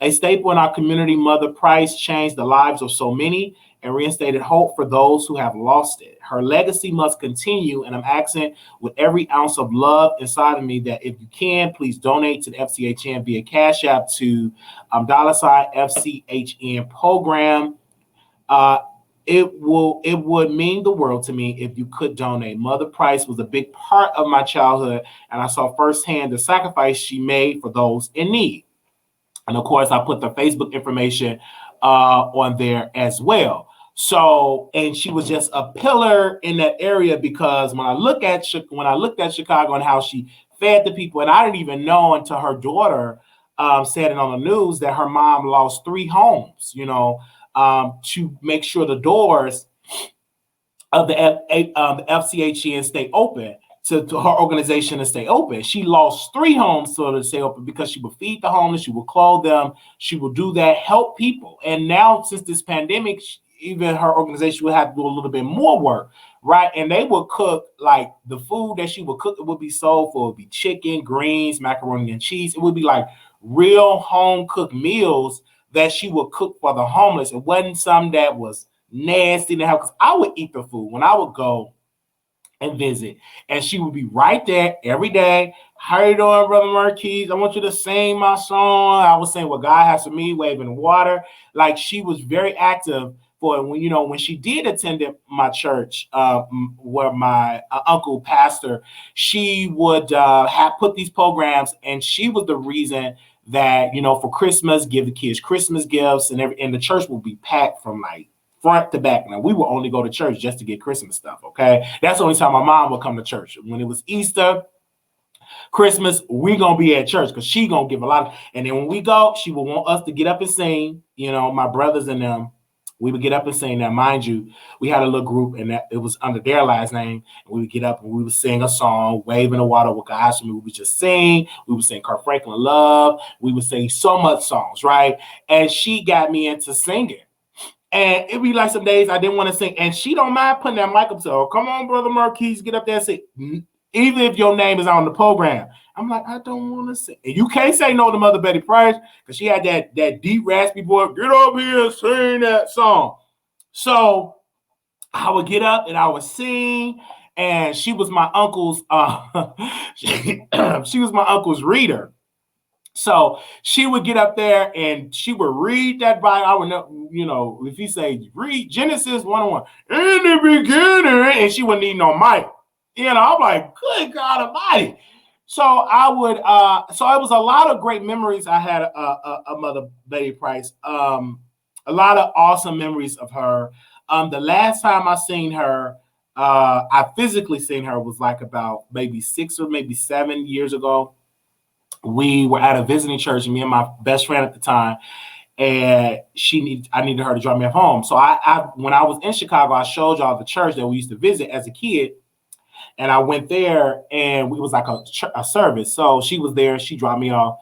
A staple in our community, Mother Price changed the lives of so many and reinstated hope for those who have lost it. Her legacy must continue, and I'm asking with every ounce of love inside of me that if you can, please donate to the FCHN via Cash App to $FCHN program. It would mean the world to me if you could donate. Mother Price was a big part of my childhood, and I saw firsthand the sacrifice she made for those in need. And of course, I put the Facebook information on there as well. So, and she was just a pillar in that area, because when I looked at Chicago and how she fed the people, and I didn't even know until her daughter said it on the news that her mom lost 3 homes, to make sure the doors of the FCHN stay open, to her organization to stay open. She lost 3 homes to stay open because she would feed the homeless, she would clothe them, she would do that, help people. And now, since this pandemic, even her organization would have to do a little bit more work, right? And they would cook, like, the food that she would cook, it would be soul food, it would be chicken, greens, macaroni and cheese. It would be like real home cooked meals that she would cook for the homeless. It wasn't some that was nasty to have, because I would eat the food when I would go and visit, and she would be right there every day. How you doing, Brother Marquise? I want you to sing my song. I was saying what God has for me, waving the water. Like, she was very active for when she did attend my church, where my uncle pastor, she would have put these programs, and she was the reason that, for Christmas, give the kids Christmas gifts, and the church will be packed from like front to back. Now, we would only go to church just to get Christmas stuff, okay? That's the only time my mom would come to church. When it was Easter, Christmas, we gonna be at church because she gonna give a lot. And then when we go, she would want us to get up and sing, my brothers and them. We would get up and sing. Now, mind you, we had a little group, and it was under their last name. And we would get up and we would sing a song, waving the water with God. So we would just sing. We would sing Kirk Franklin Love. We would sing so much songs, right? And she got me into singing. And it'd be like some days I didn't want to sing. And she don't mind putting that mic up to her. Come on, Brother Marquise, get up there and sing. Even if your name is on the program. I'm like, I don't want to sing. And you can't say no to Mother Betty Price, because she had that deep, raspy voice. Get up here and sing that song. So I would get up and I would sing. And she was my uncle's, she was my uncle's reader. So she would get up there and she would read that Bible. I would know, if he say, read Genesis 1:1, in the beginning, and she wouldn't need no mic. I'm like, good God Almighty. So I would, so it was a lot of great memories. I had a Mother Betty Price, a lot of awesome memories of her. The last time I seen her, I physically seen her, was like about maybe 6 or maybe 7 years ago. We were at a visiting church, and me and my best friend at the time, and I needed her to drive me home. So I when I was in Chicago, I showed y'all the church that we used to visit as a kid. And I went there, and it was like a service. So she was there. She dropped me off,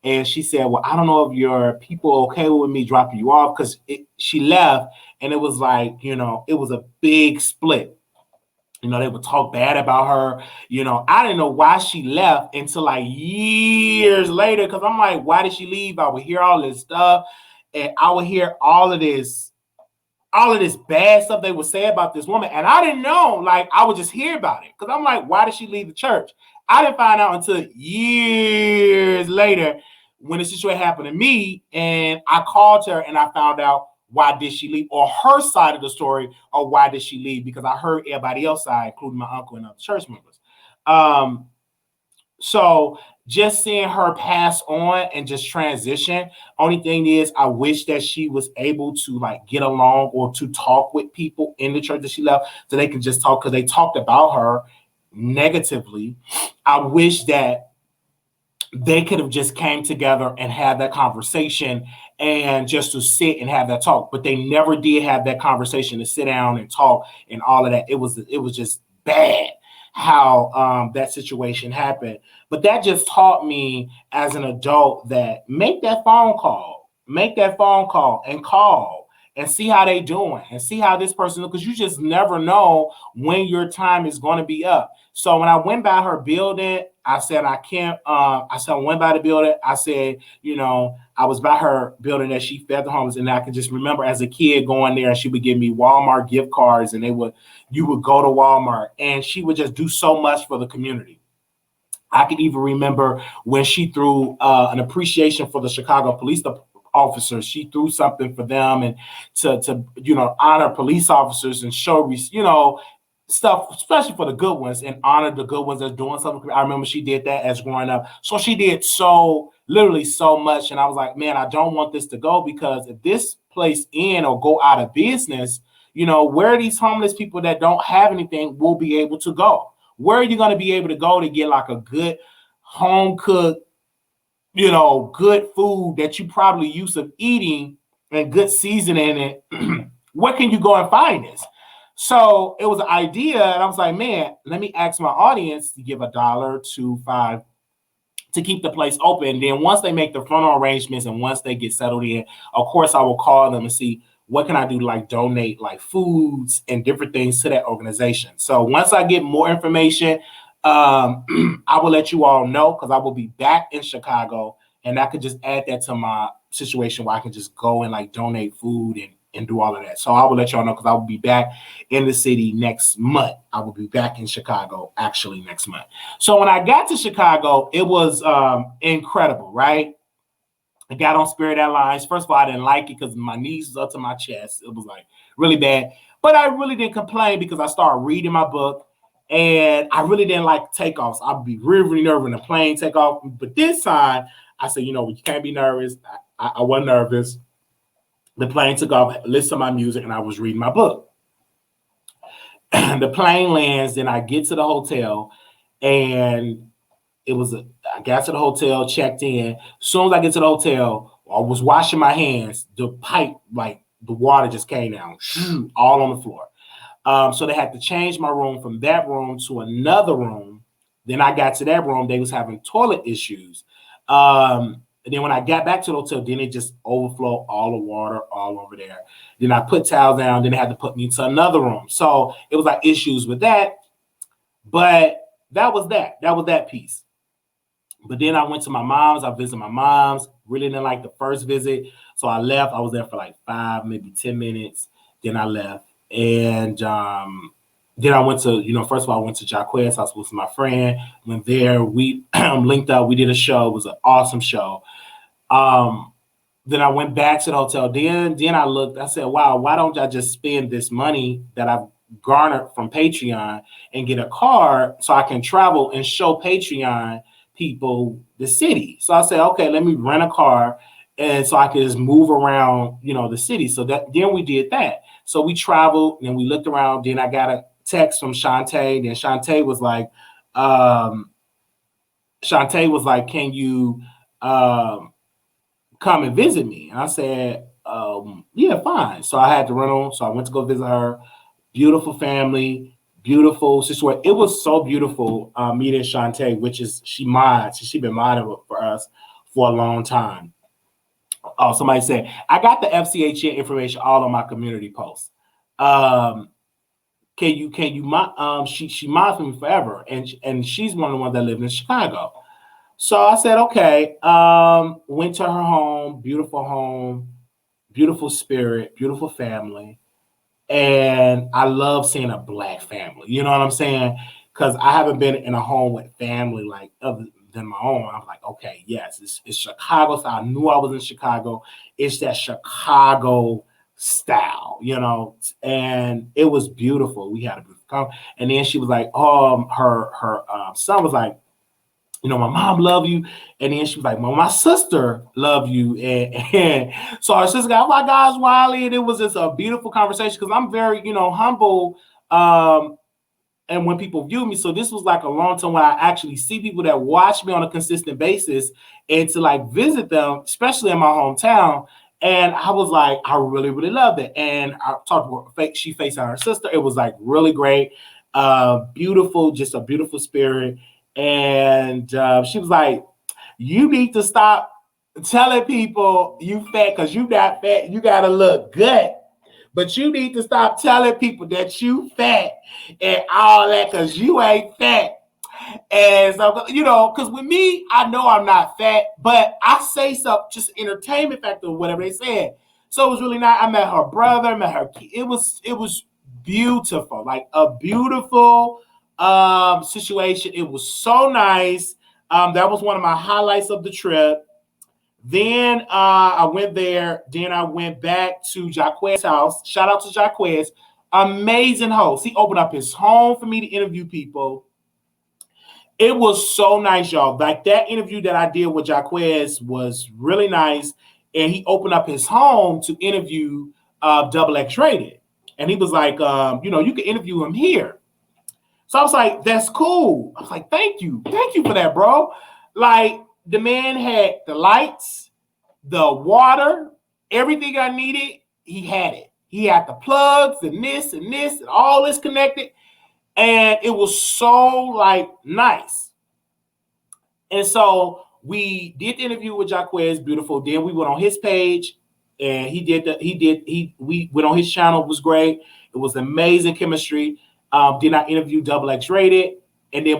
and she said, well, I don't know if your people okay with me dropping you off, because she left, and it was like, it was a big split. They would talk bad about her. I didn't know why she left until like years later, because I'm like, why did she leave? I would hear all this stuff, and I would hear all of this bad stuff they would say about this woman. And I didn't know, like, I would just hear about it. Because I'm like, why did she leave the church? I didn't find out until years later when the situation happened to me. And I called her and I found out why did she leave, or her side of the story, or why did she leave? Because I heard everybody else's side, including my uncle and other church members. So just seeing her pass on and just transition, only thing is I wish that she was able to like get along or to talk with people in the church that she left, so they could just talk, because they talked about her negatively. I wish that they could have just came together and had that conversation, and just to sit and have that talk. But they never did have that conversation to sit down and talk and all of that. It was just bad how that situation happened. But that just taught me as an adult that make that phone call and call and see how they doing and see how this person, because you just never know when your time is going to be up. So when I went by her building, I said, I can't, I said, I went by the building. I said, I was by her building that she fed the homeless. And I could just remember as a kid going there and she would give me Walmart gift cards and you would go to Walmart and she would just do so much for the community. I can even remember when she threw an appreciation for the Chicago police officers. She threw something for them and to honor police officers and show stuff, especially for the good ones, and honor the good ones that's doing something. I remember she did that as growing up. So she did literally so much. And I was like, man, I don't want this to go, because if this place end or go out of business, where these homeless people that don't have anything will be able to go. Where are you going to be able to go to get like a good home cooked, good food that you probably used to eating and good seasoning in it? Where can you go and find this? So it was an idea, and I was like, man, let me ask my audience to give $1 to $5 to keep the place open. Then once they make the frontal arrangements and once they get settled in, of course, I will call them and see what can I do to like donate like foods and different things to that organization. So once I get more information, I will let you all know, because I will be back in Chicago, and I could just add that to my situation where I can just go and like donate food and do all of that. So I will let y'all know, because I will be back in the city next month. I will be back in Chicago actually next month. So when I got to Chicago, it was incredible, right? I got on Spirit Airlines. First of all, I didn't like it because my knees was up to my chest. It was like really bad. But I really didn't complain because I started reading my book, and I really didn't like takeoffs. I'd be really, really nervous when the plane take off. But this time, I said, you can't be nervous. I wasn't nervous. The plane took off, listened to my music, and I was reading my book. The plane lands, then I get to the hotel, and I got to the hotel, checked in. As soon as I get to the hotel, I was washing my hands. The pipe, like the water just came down, all on the floor. So they had to change my room from that room to another room. Then I got to that room, they was having toilet issues. And then when I got back to the hotel, then it just overflowed all the water all over there. Then I put towels down, then they had to put me to another room. So it was like issues with that. But that was that piece. But then I went to my mom's. I visited my mom's. Really didn't like the first visit. So I left. I was there for like 5, maybe 10 minutes. Then I left. And then I went to, first of all, I went to Jaquez house with my friend. Went there. We linked up. We did a show. It was an awesome show. Then I went back to the hotel. Then I looked. I said, wow, why don't I just spend this money that I've garnered from Patreon and get a car so I can travel and show Patreon people the city? So I said, okay, let me rent a car, and so I could just move around, the city. So then we did that. So we traveled and we looked around. Then I got a text from Shantae. Then Shantae was like, can you come and visit me? And I said, yeah, fine. So I had the rental. So I went to go visit her. Beautiful family, beautiful situation. It was so beautiful meeting Shantae, which is she mods. She's been modding for us for a long time. Oh, somebody said, I got the FCHN information all on my community posts. Can you mod? She mods for me forever, and she's one of the ones that live in Chicago. So I said, okay. Went to her home, beautiful spirit, beautiful family. And I love seeing a Black family. You know what I'm saying? Because I haven't been in a home with family like other than my own. I'm like, okay, yes, it's Chicago style. I knew I was in Chicago. It's that Chicago style, and it was beautiful. We had a beautiful conversation. And then she was like, her son was like, my mom love you. And then she was like, my sister love you. And so our sister got, oh my gosh, Wiley. And it was just a beautiful conversation because I'm very, humble. And when people view me, so this was like a long time when I actually see people that watch me on a consistent basis and to like visit them, especially in my hometown. And I was like, I really, really loved it. And I talked to her, she FaceTimed her sister. It was like really great. Beautiful, just a beautiful spirit. And she was like, you need to stop telling people you fat because you not fat. You got to look good. But you need to stop telling people that you fat and all that because you ain't fat. And so, because with me, I know I'm not fat, but I say something just entertainment factor or whatever they said. So it was really nice. I met her brother, met her. It was beautiful, like a beautiful situation. It was so nice. That was one of my highlights of the trip. Then I went there. Then I went back to Jaquez's house. Shout out to Jaquez. Amazing host. He opened up his home for me to interview people. It was so nice, y'all. Like that interview that I did with Jaquez was really nice. And he opened up his home to interview Double X Rated. And he was like, you can interview him here. So I was like, that's cool. I was like, thank you. Thank you for that, bro. Like, the man had the lights, the water, everything I needed. He had it. He had the plugs and this and this and all this connected. And it was so like nice. And so we did the interview with Jaquez, beautiful. Then we went on his page and we went on his channel. It was great. It was amazing chemistry. Then I interviewed Double X Rated. And then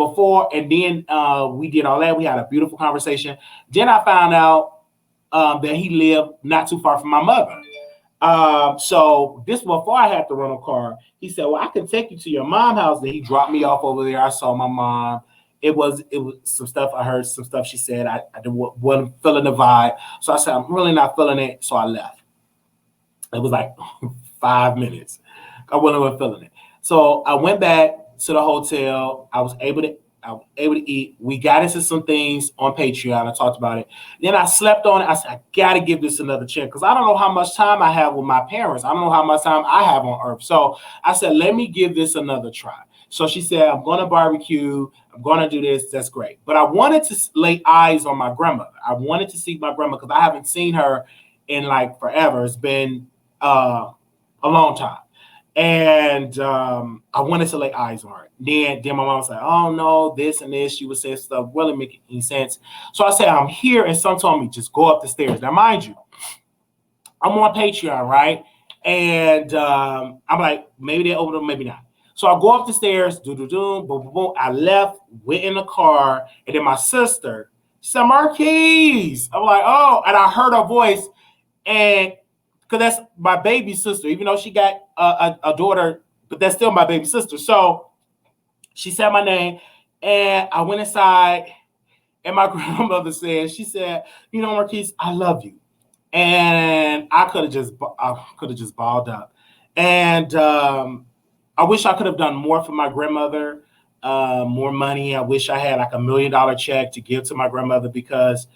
we did all that. We had a beautiful conversation. Then I found out that he lived not too far from my mother. So this before I had to rent a car. He said, well, I can take you to your mom's house. Then he dropped me off over there. I saw my mom. It was some stuff I heard, some stuff she said. I wasn't feeling the vibe. So I said, I'm really not feeling it. So I left. It was like 5 minutes. I wasn't feeling it. So I went back to the hotel. I was able to eat. We got into some things on Patreon. I talked about it. Then I slept on it. I said, I got to give this another chance because I don't know how much time I have with my parents. I don't know how much time I have on earth. So I said, let me give this another try. So she said, I'm going to barbecue. I'm going to do this. That's great. But I wanted to lay eyes on my grandmother. I wanted to see my grandma because I haven't seen her in like forever. It's been a long time. And I wanted to lay eyes on her. Then my mom was like, oh, no, this and this. She was saying stuff really making any sense. So I said, I'm here. And someone told me, just go up the stairs. Now, mind you, I'm on Patreon, right? And I'm like, maybe they open them, maybe not. So I go up the stairs, boom, boom, boom. I left, went in the car. And then my sister said, Marquise. I'm like, oh. And I heard her voice. And because that's my baby sister, even though she got a daughter, but that's still my baby sister. So she said my name, and I went inside, and my grandmother she said, Marquise, I love you. And I could have just balled up. And I wish I could have done more for my grandmother, more money. I wish I had like $1 million check to give to my grandmother because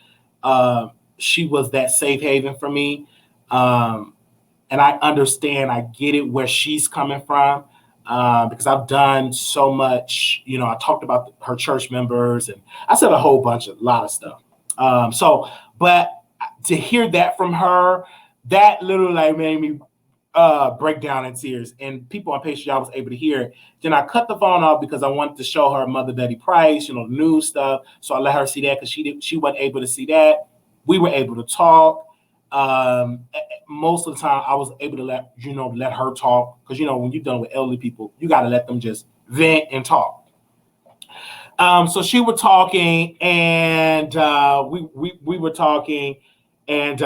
she was that safe haven for me. And I understand, I get it where she's coming from because I've done so much. I talked about her church members and I said a lot of stuff. But to hear that from her, that literally like made me break down in tears. And people on Patreon was able to hear it. Then I cut the phone off because I wanted to show her Mother Betty Price, the news stuff. So I let her see that because she wasn't able to see that. We were able to talk. Most of the time I was able to let her talk because when you're done with elderly people, you got to let them just vent and talk. So she was talking and we were talking and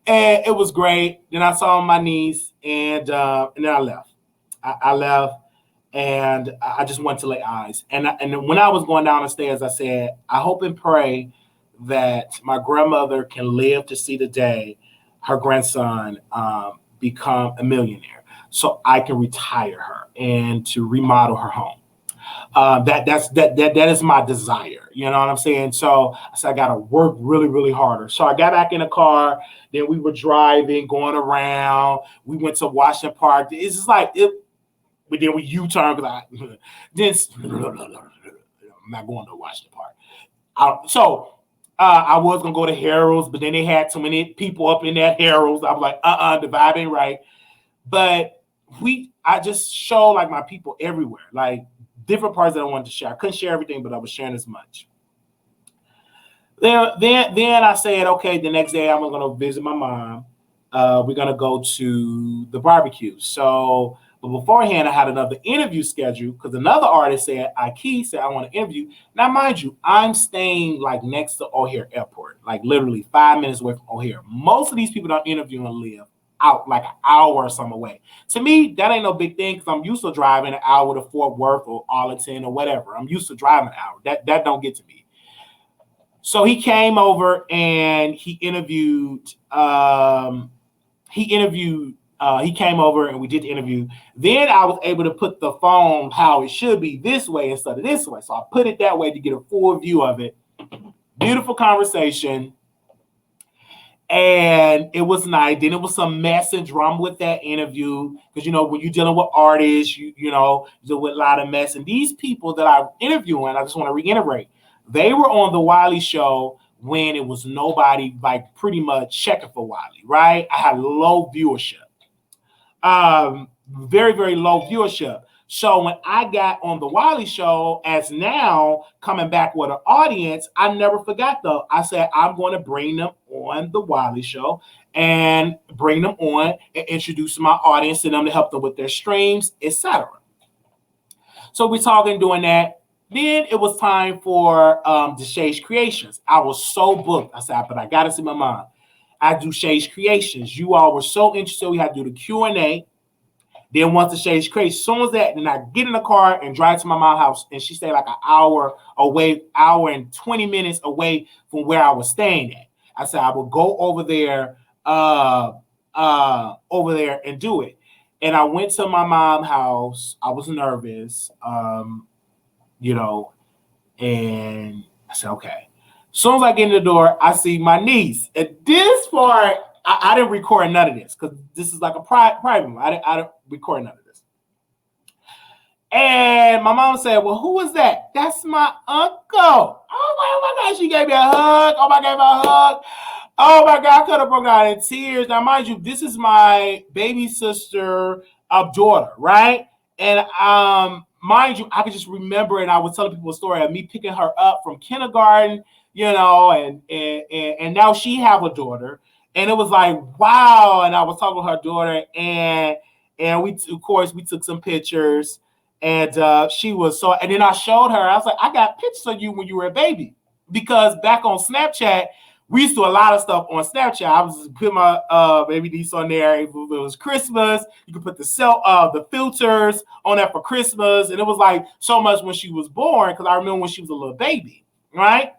and it was great. Then I saw my niece and then I left. I left and I just went to lay eyes. And when I was going down the stairs, I said, I hope and pray that my grandmother can live to see the day her grandson become a millionaire so I can retire her and to remodel her home. That is my desire. You know what I'm saying? So I said, I got to work really, really harder. So I got back in the car. Then we were driving, going around. We went to Washington Park. It's just like it. But then we U-turn because I'm not going to Washington Park. I was gonna go to Harold's, but then they had too many people up in that Harold's. I was like, the vibe ain't right. But I just show like my people everywhere, like different parts that I wanted to share. I couldn't share everything, but I was sharing as much. Then I said, okay, the next day I'm gonna visit my mom. We're gonna go to the barbecue. So But beforehand, I had another interview scheduled because another artist said, Ikey said, I want to interview. Now, mind you, I'm staying like next to O'Hare Airport, like literally 5 minutes away from O'Hare. Most of these people that I'm interviewing live out like an hour or some away. To me, that ain't no big thing because I'm used to driving an hour to Fort Worth or Arlington or whatever. I'm used to driving an hour. That don't get to me. So he came over and he interviewed. He came over and we did the interview. Then I was able to put the phone how it should be this way instead of this way. So I put it that way to get a full view of it. Beautiful conversation. And it was nice. Then it was some mess and drama with that interview. Because, you know, when you're dealing with artists, you know, deal with a lot of mess. And these people that I'm interviewing, I just want to reiterate, they were on the Wiley Show when it was nobody like pretty much checking for Wiley, right? I had low viewership. Very, very low viewership. So when I got on the Wiley Show, as now coming back with an audience, I never forgot though. I said, I'm going to bring them on the Wiley Show and bring them on and introduce my audience to them to help them with their streams, etc. So we're talking, doing that. Then it was time for the Shades Creations. I was so booked. I said, but I got to see my mom. I do Shades Creations. You all were so interested. We had to do the Q&A. Then once the Shades Creations, as soon as that, then I get in the car and drive to my mom's house. And she stayed like an hour away, hour and 20 minutes away from where I was staying at. I said, I will go over there and do it. And I went to my mom's house. I was nervous. You know, and I said, okay. As soon as I get in the door, I see my niece. At this part, I didn't record none of this because this is like a private one. I didn't record none of this. And my mom said, well, who is that? That's my uncle. Oh my God, she gave me a hug. Oh my God, a hug. Oh my God, I could have broken out in tears. Now, mind you, this is my baby sister daughter, right? And mind you, I could just remember, and I was telling people a story of me picking her up from kindergarten, you know, and now she have a daughter, and it was like, wow. And I was talking to her daughter, and we, of course, we took some pictures, and she was so. And then I showed her. I was like, I got pictures of you when you were a baby, because back on Snapchat, we used to do a lot of stuff on Snapchat. I was putting my baby niece on there. If it was Christmas, you could put the filters on there for Christmas. And it was like so much when she was born, because I remember when she was a little baby, right?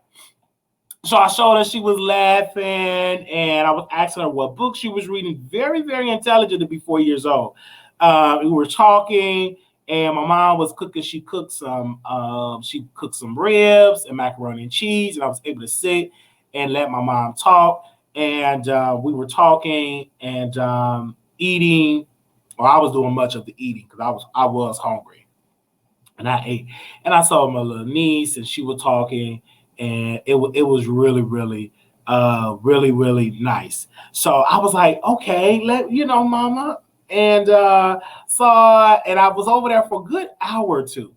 So I showed her, she was laughing, and I was asking her what book she was reading. Very, very intelligent to be 4 years old. We were talking, and my mom was cooking. She cooked some ribs and macaroni and cheese, and I was able to sit and let my mom talk. And we were talking and eating. Or I was doing much of the eating because I was hungry, and I ate. And I saw my little niece, and she was talking, and it was really, really, really nice. So I was like, okay, mama. And and I was over there for a good hour or two.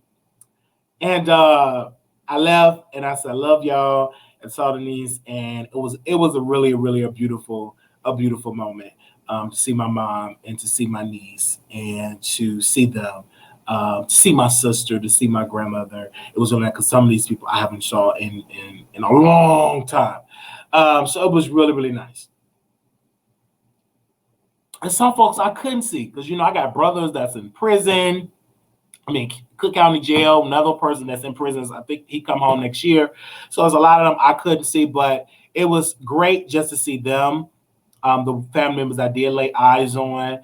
And I left, and I said, I love y'all, and saw the niece, and it was a really, really a beautiful moment to see my mom and to see my niece and to see them, to see my sister, to see my grandmother. It was really, because some of these people I haven't saw in a long time. So it was really, really nice. And some folks I couldn't see because, I got brothers that's in prison. I mean, Cook County Jail, another person that's in prison. I think he come home next year. So there's a lot of them I couldn't see, but it was great just to see them. The family members I did lay eyes on.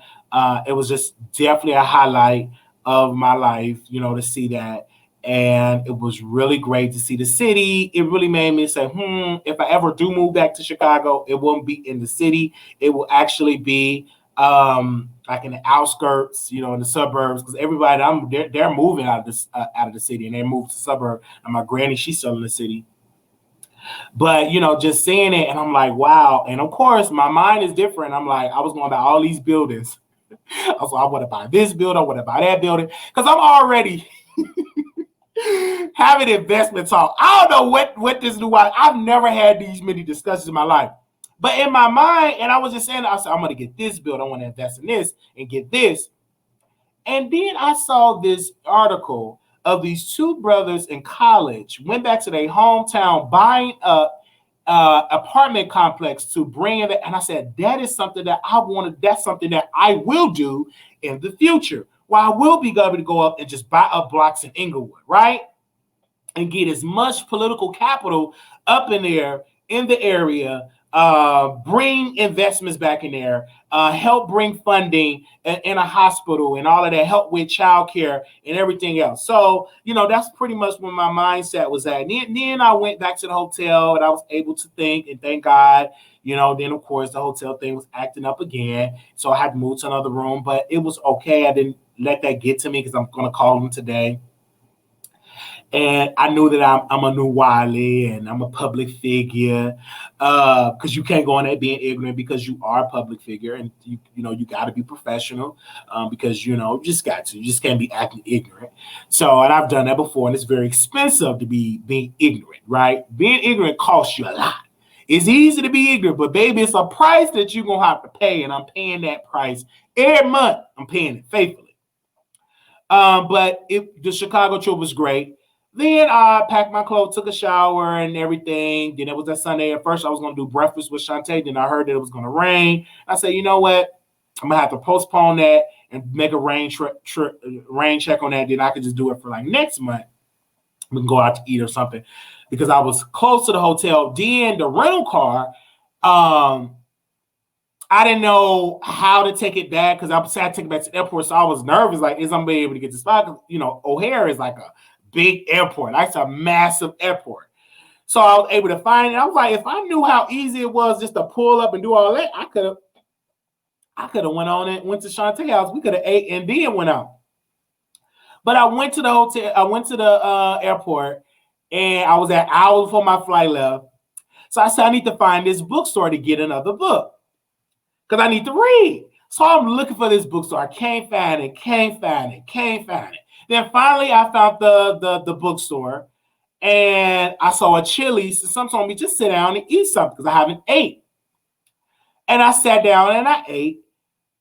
It was just definitely a highlight of my life, to see that. And it was really great to see the city. It really made me say, if I ever do move back to Chicago, it won't be in the city. It will actually be like in the outskirts, in the suburbs, because everybody they're moving out of the city, and they moved to the suburb. And my granny, she's still in the city. But just seeing it, and I'm like, wow. And of course, my mind is different. I'm like, I was going to buy all these buildings. I was like, I want to buy this building, I want to buy that building, because I'm already having investment talk. I don't know what this new. I've never had these many discussions in my life. But in my mind, and I was just saying, I said, I'm going to get this built. I want to invest in this and get this. And then I saw this article of these two brothers in college went back to their hometown buying up apartment complex to bring it. And I said, that is something that I wanted. That's something that I will do in the future. Well, I will be able to go up and just buy up blocks in Inglewood, right? And get as much political capital up in there in the area, bring investments back in there, help bring funding in a hospital and all of that, help with childcare and everything else. So, that's pretty much where my mindset was at. And then I went back to the hotel and I was able to think, and thank God, then of course the hotel thing was acting up again. So I had to move to another room, but it was okay. I didn't let that get to me because I'm going to call them today. And I knew that I'm a new Wiley and I'm a public figure, because you can't go on there being ignorant because you are a public figure, and you got to be professional, because you just got to. You just can't be acting ignorant. So, and I've done that before, and it's very expensive to be being ignorant, right? Being ignorant costs you a lot. It's easy to be ignorant, but baby, it's a price that you're gonna have to pay, and I'm paying that price every month. I'm paying it faithfully. But the Chicago trip was great. Then I packed my clothes, took a shower and everything. Then it was that Sunday. At first, I was going to do breakfast with Shantae. Then I heard that it was going to rain. I said, you know what? I'm going to have to postpone that and make a rain check on that. Then I could just do it for like next month. We can go out to eat or something, because I was close to the hotel. Then the rental car, I didn't know how to take it back because I had to take it back to the airport. So I was nervous, like, is I'm going to be able to get the spot? O'Hare is like a big airport. That's a massive airport. So I was able to find it. I was like, if I knew how easy it was just to pull up and do all that, I could have went on it, went to Shantae's house. We could have ate and then went out. But I went to the hotel. I went to the airport, and I was at hours before my flight left. So I said, I need to find this bookstore to get another book because I need to read. So I'm looking for this bookstore. I can't find it. Then finally, I found the bookstore, and I saw a Chili's. So someone told me, just sit down and eat something because I haven't ate. And I sat down and I ate.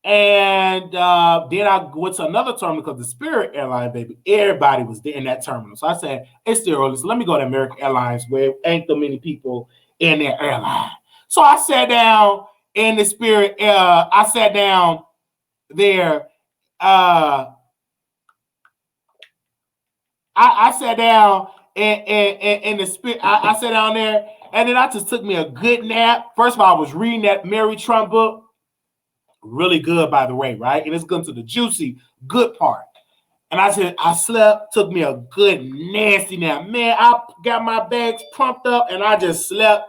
And then I went to another terminal because the Spirit Airline, baby, everybody was there in that terminal. So I said, it's still early, so let me go to American Airlines where ain't so many people in their airline. So I sat down in the Spirit. I sat down there. I sat down in the Spirit. I sat down there, and then I just took me a good nap. First of all, I was reading that Mary Trump book. Really good, by the way, right? And it's going to the juicy, good part. And I slept, took me a good, nasty nap. Man, I got my bags pumped up, and I just slept.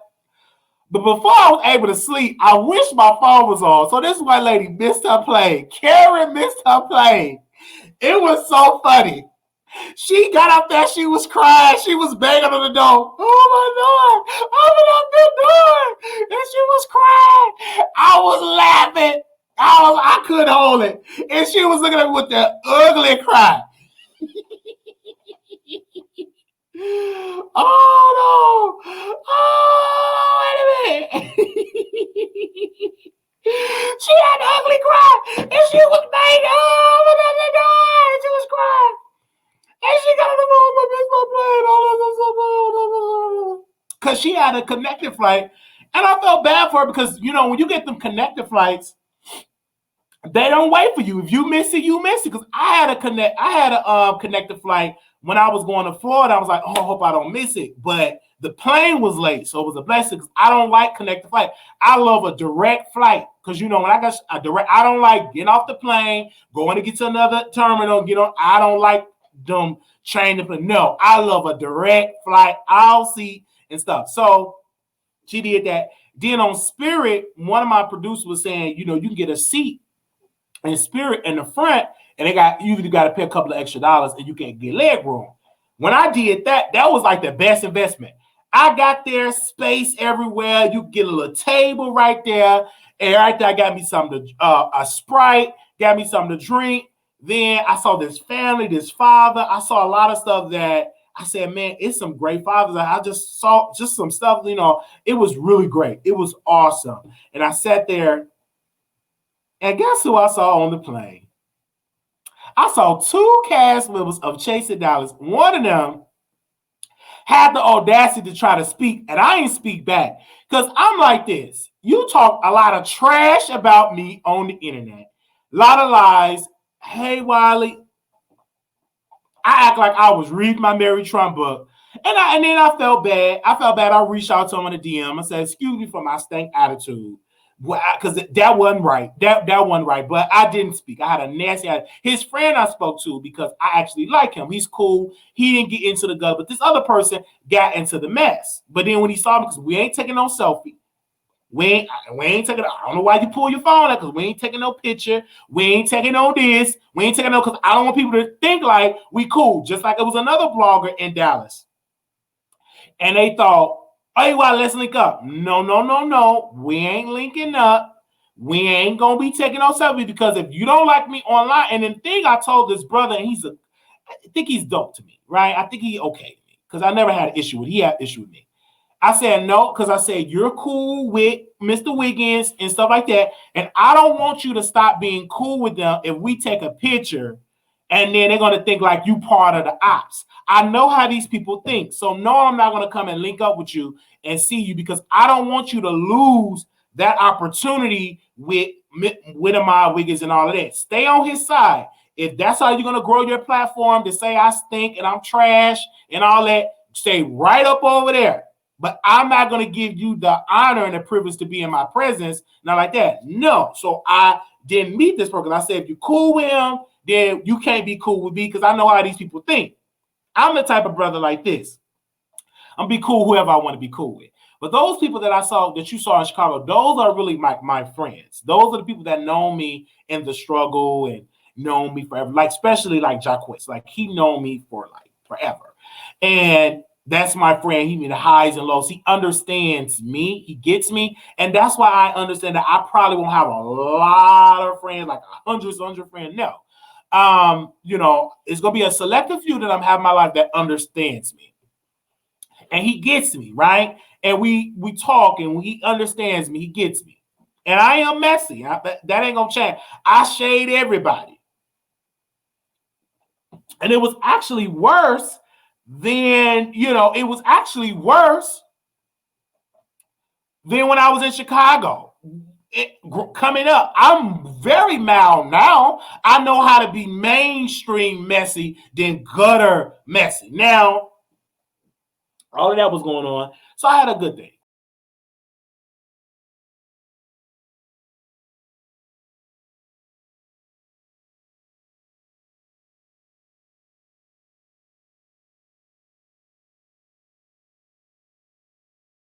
But before I was able to sleep, I wish my phone was on. So this white lady missed her plane. Karen missed her plane. It was so funny. She got up there. She was crying. She was banging on the door. Oh, my God. Open up the door. And she was crying. I was laughing. I couldn't hold it. And she was looking at me with that ugly cry. Oh, no. Oh, wait a minute. She had an ugly cry. And she was banging. Oh, open up the door. And she was crying. And she got on the phone, I missed my plane. Because she had a connected flight. And I felt bad for her because, when you get them connected flights, they don't wait for you. If you miss it, you miss it. Because I had a connected flight when I was going to Florida. I was like, oh, I hope I don't miss it. But the plane was late, so it was a blessing because I don't like connected flight. I love a direct flight because, when I got a direct, I don't like getting off the plane, going to get to another terminal, I don't like them training for. No, I love a direct flight, aisle seat and stuff. So she did that. Then on Spirit, one of my producers was saying, you can get a seat in Spirit in the front, and you got to pay a couple of extra dollars, and you can get leg room. When I did that, that was like the best investment. I got there, space everywhere. You get a little table right there, and right there, I got me something a Sprite, got me something to drink. Then I saw this family, this father. I saw a lot of stuff that I said, man, it's some great fathers. I just saw just some stuff, it was really great. It was awesome. And I sat there, and guess who I saw on the plane? I saw 2 cast members of Chasing Dollars. One of them had the audacity to try to speak, and I ain't speak back. Because I'm like this. You talk a lot of trash about me on the internet. A lot of lies. Hey, Wiley. I act like I was reading my Mary Trump book. And then I felt bad. I reached out to him on a DM. I said, excuse me for my stank attitude. Because that wasn't right. That wasn't right. But I didn't speak. I had a nasty attitude. His friend I spoke to because I actually like him. He's cool. He didn't get into the gut. But this other person got into the mess. But then when he saw me, because we ain't taking no selfie. We ain't taking, I don't know why you pull your phone out, because we ain't taking no picture. We ain't taking no this. We ain't taking no, because I don't want people to think like we cool. Just like it was another blogger in Dallas. And they thought, hey, well, let's link up. No. We ain't linking up. We ain't going to be taking no selfie, because if you don't like me online, and the thing I told this brother, and I think he's dope to me, right? I think he okay to me, because I never had an issue with him. He had an issue with me. I said no, because I said you're cool with Mr. Wiggins and stuff like that. And I don't want you to stop being cool with them if we take a picture and then they're going to think like you part of the ops. I know how these people think. So no, I'm not going to come and link up with you and see you, because I don't want you to lose that opportunity with Ahmad Wiggins and all of that. Stay on his side. If that's how you're going to grow your platform, to say I stink and I'm trash and all that, stay right up over there. But I'm not going to give you the honor and the privilege to be in my presence. Not like that. No. So I didn't meet this person. I said, if you're cool with him, then you can't be cool with me, because I know how these people think. I'm the type of brother like this. I'm be cool whoever I want to be cool with. But those people that you saw in Chicago, those are really my friends. Those are the people that know me in the struggle and know me forever. Like, especially like Jacquez. Like, he known me for like forever. And that's my friend. He mean the highs and lows. He understands me. He gets me. And that's why I understand that I probably won't have a lot of friends, like hundreds of friends. No. It's going to be a selective few that I'm having in my life that understands me. And he gets me, right? And we talk, and he understands me. He gets me. And I am messy. That ain't going to change. I shade everybody. And it was actually worse than when I was in Chicago. Coming up, I'm very mild now. I know how to be mainstream messy than gutter messy. Now, all of that was going on. So I had a good day.